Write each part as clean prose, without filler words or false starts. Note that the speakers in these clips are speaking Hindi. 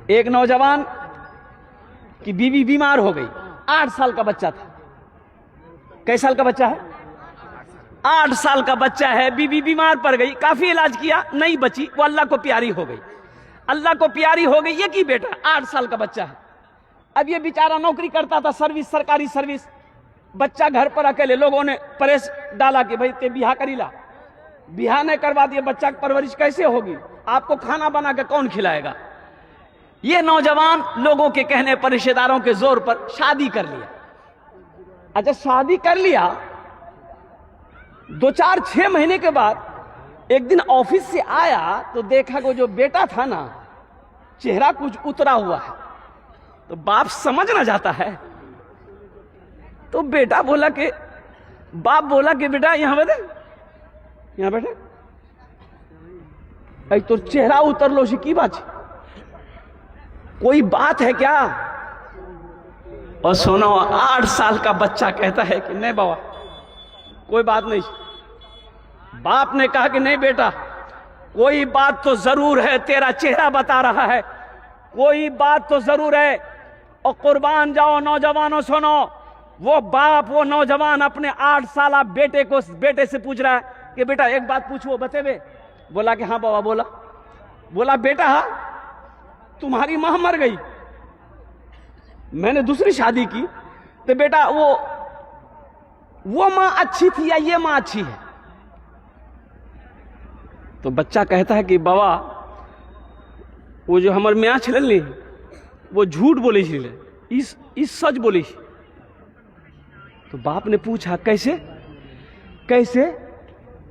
एक नौजवान की बीवी बीमार हो गई, 8 साल का बच्चा था। कई साल का बच्चा है? 8 साल का बच्चा है। बीवी बीमार पड़ गई, काफी इलाज किया, नहीं बची, वो अल्लाह को प्यारी हो गई। अल्लाह को प्यारी हो गई, ये की बेटा 8 साल का बच्चा है। अब ये बेचारा नौकरी करता था, सर्विस, सरकारी सर्विस। बच्चा घर पर अकेले, लोगों ने प्रेस डाला कि भाई ते बिहा करी ला। बिहा ने करवा दिया, बच्चा की परवरिश कैसे होगी? आपको खाना बना के कौन खिलाएगा? ये नौजवान लोगों के कहने पर, रिश्तेदारों के जोर पर शादी कर लिया। अच्छा, शादी कर लिया, 2-4-6 महीने के बाद एक दिन ऑफिस से आया तो देखा कि जो बेटा था ना, चेहरा कुछ उतरा हुआ है। तो बाप समझ ना जाता है। तो बेटा बोला कि, बाप बोला कि बेटा यहां बैठे, यहां बैठे, तो चेहरा उतर लो सी की बात, कोई बात है क्या? और सुनो, 8 साल का बच्चा कहता है कि नहीं बाबा, कोई बात नहीं। बाप ने कहा कि नहीं बेटा, कोई बात तो जरूर है, तेरा चेहरा बता रहा है, कोई बात तो जरूर है। और कुर्बान जाओ नौजवानों, सुनो, वो बाप, वो नौजवान अपने 8 साल बेटे से पूछ रहा है कि बेटा एक बात पूछो, बतेबे? बोला कि हाँ बाबा। बोला बेटा, तुम्हारी मां मर गई, मैंने दूसरी शादी की, तो बेटा वो मां अच्छी थी या ये मां अच्छी है? तो बच्चा कहता है कि बाबा, वो जो हमारे मियाँ छे, वो झूठ बोले छे, इस सच बोले छे। तो बाप ने पूछा कैसे कैसे?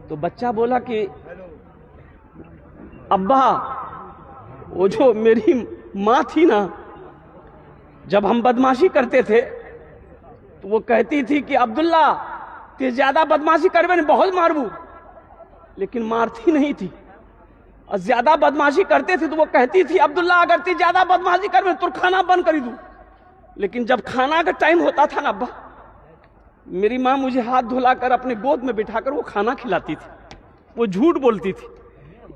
तो बच्चा बोला कि अब्बा, वो जो मेरी माँ थी ना, जब हम बदमाशी करते थे तो वो कहती थी कि अब्दुल्ला ते ज्यादा बदमाशी करबे ने बहुत मारबू, लेकिन मारती नहीं थी। और ज्यादा बदमाशी करते थे तो वो कहती थी अब्दुल्ला अगर ते ज्यादा बदमाशी करबे तो खाना बंद कर दूं। लेकिन जब खाना का टाइम होता था ना अब्बा, मेरी माँ मुझे हाथ धुलाकर अपने गोद में बिठाकर वो खाना खिलाती थी। वो झूठ बोलती थी।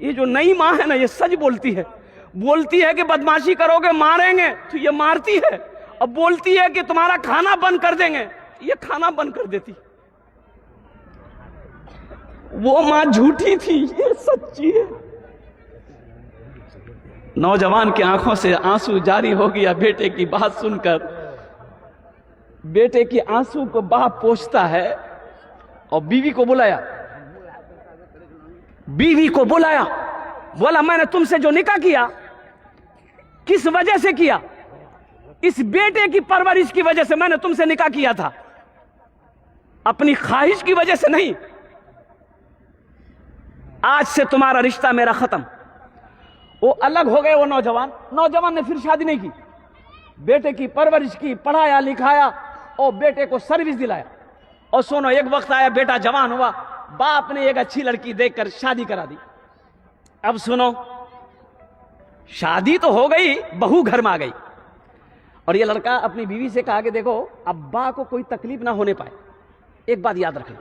ये जो नई माँ है ना, ये सच बोलती है। बोलती है कि बदमाशी करोगे मारेंगे, तो ये मारती है। अब बोलती है कि तुम्हारा खाना बंद कर देंगे, ये खाना बंद कर देती। वो माँ झूठी थी, ये सच्ची है। नौजवान की आंखों से आंसू जारी हो गया बेटे की बात सुनकर। बेटे की आंसू को बाप पोंछता है और बीवी को बुलाया। बोला मैंने तुमसे जो निकाह किया, किस वजह से किया? इस बेटे की परवरिश की वजह से मैंने तुमसे निकाह किया था, अपनी ख्वाहिश की वजह से नहीं। आज से तुम्हारा रिश्ता मेरा खत्म। वो अलग हो गए। वो नौजवान ने फिर शादी नहीं की, बेटे की परवरिश की, पढ़ाया लिखाया और बेटे को सर्विस दिलाया। और सुनो, एक वक्त आया, बेटा जवान हुआ, बाप ने एक अच्छी लड़की देखकर शादी करा दी। अब सुनो, शादी तो हो गई, बहू घर में आ गई। और ये लड़का अपनी बीवी से कहा कि देखो, अब्बा को कोई तकलीफ ना होने पाए, एक बात याद रखें,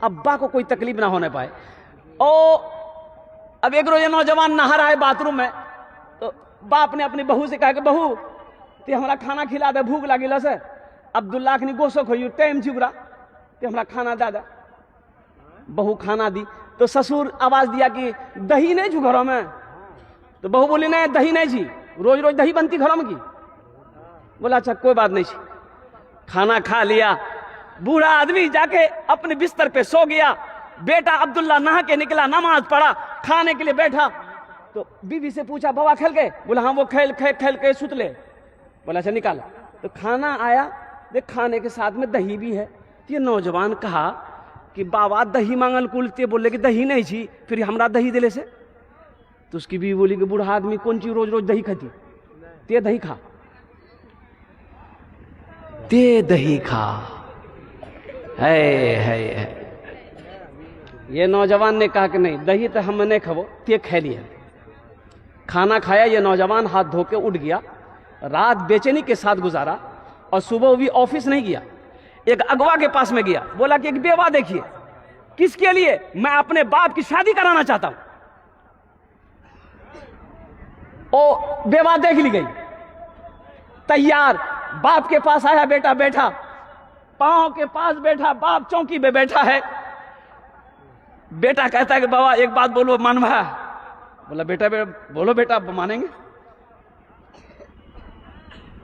अब्बा को कोई तकलीफ ना होने पाए। और अब एक रोज नौजवान नहा रहा है बाथरूम में, तो बाप ने अपनी बहू से कहा कि बहू ते हमरा खाना खिला दे, भूख लगी से। अब्दुल्ला ने गोसो खोई टाइम चुबरा, ते हमरा खाना दे। बहू खाना दी तो ससुर आवाज दिया कि दही नहीं छू घरों में? तो बहू बोली नहीं, दही नहीं छी, रोज रोज दही बनती घरों में की? बोला अच्छा कोई बात नहीं छी। खाना खा लिया, बूढ़ा आदमी जाके अपने बिस्तर पे सो गया। बेटा अब्दुल्ला नहा के निकला, नमाज पढ़ा, खाने के लिए बैठा। तो बीवी से पूछा बाबा खेल के? बोला हाँ, वो खेल के सुतले। बोला अच्छा निकाला। तो खाना आया, देख खाने के साथ में दही भी है। ये नौजवान कहा कि बाबा दही मांगल कुलते, बोले कि दही नहीं छी, फिर हमरा दही दिले से। तो उसकी बीवी बोली कि बूढ़ा आदमी कौन चीज रोज रोज दही खाती, ते दही खा, ते दही खा। है ये नौजवान ने कहा कि नहीं, दही तो हम नहीं खाबो, ते खा लिया। खाना खाया, ये नौजवान हाथ धो के उठ गया। रात बेचैनी के साथ गुजारा और सुबह भी ऑफिस नहीं गया। एक अगवा के पास में गया, बोला कि एक बेवा देखिए। किसके लिए? मैं अपने बाप की शादी कराना चाहता हूं। ओ बेवा देख ली गई। तैयार। बाप के पास आया, बेटा बैठा, पांव के पास बैठा, बाप चौकी पे बैठा है। बेटा कहता है कि बाबा एक बात बोलो, मानवा। बोला बेटा बोलो बेटा, मानेंगे।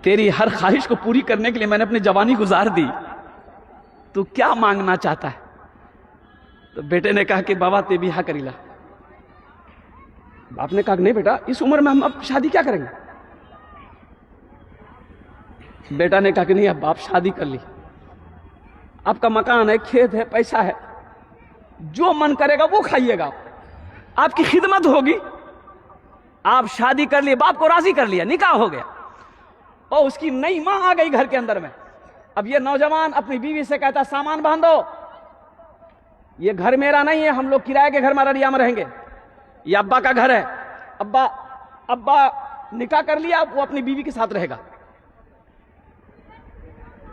तेरी हर ख्वाहिश को पूरी करने के लिए मैंने अपनी जवानी गुजार दी, तू क्या मांगना चाहता है? तो बेटे ने कहा कि बाबा ते बिहा करीला। बाप ने कहा नहीं बेटा, इस उम्र में हम अब शादी क्या करेंगे? बेटा ने कहा कि नहीं, अब बाप शादी कर ली, आपका मकान है, खेत है, पैसा है, जो मन करेगा वो खाइएगा, आपकी खिदमत होगी। आप शादी कर लिए, बाप को राजी कर लिया, निकाह हो गया, और उसकी नई मां आ गई घर के अंदर में। अब ये नौजवान अपनी बीवी से कहता सामान बांधो, ये घर मेरा नहीं है, हम लोग किराए के घर में अररिया में रहेंगे, ये अब्बा का घर है, अब्बा निकाह कर लिया, वो अपनी बीवी के साथ रहेगा।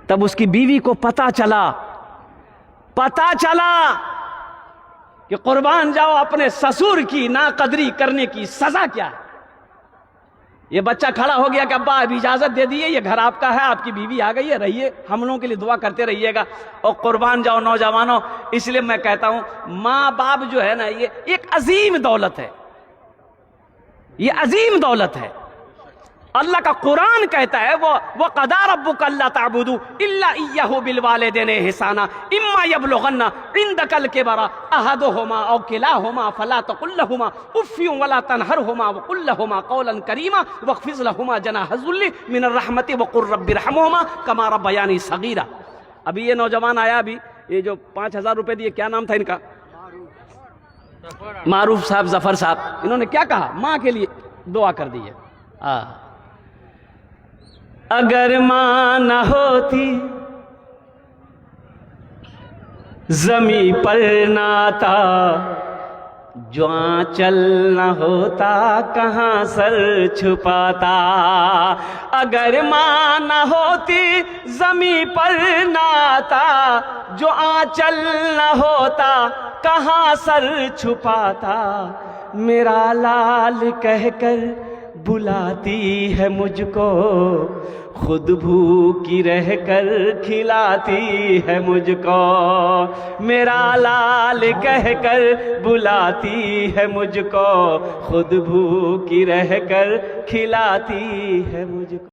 तब उसकी बीवी को पता चला कि कुर्बान जाओ अपने ससुर की नाकदरी करने की सजा क्या है। ये बच्चा खड़ा हो गया कि अब्बा अभी इजाजत दे दिए, ये घर आपका है, आपकी बीवी आ गई है, रहिए, हम लोगों के लिए दुआ करते रहिएगा। और कुर्बान जाओ नौजवानों। इसलिए मैं कहता हूं माँ बाप जो है ना, ये एक अजीम दौलत है, ये अजीम दौलत है। अल्लाह का कुरान कहता है वो क़दा रब्बुका अल्ला ताबुदू इल्ला इय्याहु बिल वालिदैनि इहसाना इम्मा यबलुगन्ना इंदकल किबरा अहदुहुमा औ किलाहुमा फला तकुल लहुमा उफ़्फिन वला तनहरहुमा वक़ुल लहुमा क़ौलन करीमा वख़्फ़िज़ लहुमा जनाह ज़ुल्लि मिनर रहमति वक़ुल रब्बिरहमहुमा कमा रब्बयानी सग़ीरा। अभी ये नौजवान आया, अभी ये जो 5,000 रुपए दिए, क्या नाम था इनका? मारूफ साहब, जफर साहब। इन्होंने क्या कहा? माँ के लिए दुआ कर दी है। अगर मां न होती जमी पर नाता, जो आंचल न होता कहां सर छुपाता। अगर मां न होती जमी पर नाता, जो आंचल न होता कहां सर छुपाता। मेरा लाल कहकर बुलाती है मुझको, खुद भूखी रहकर खिलाती है मुझको। मेरा लाल कहकर बुलाती है मुझको, खुद भूखी रहकर खिलाती है मुझको।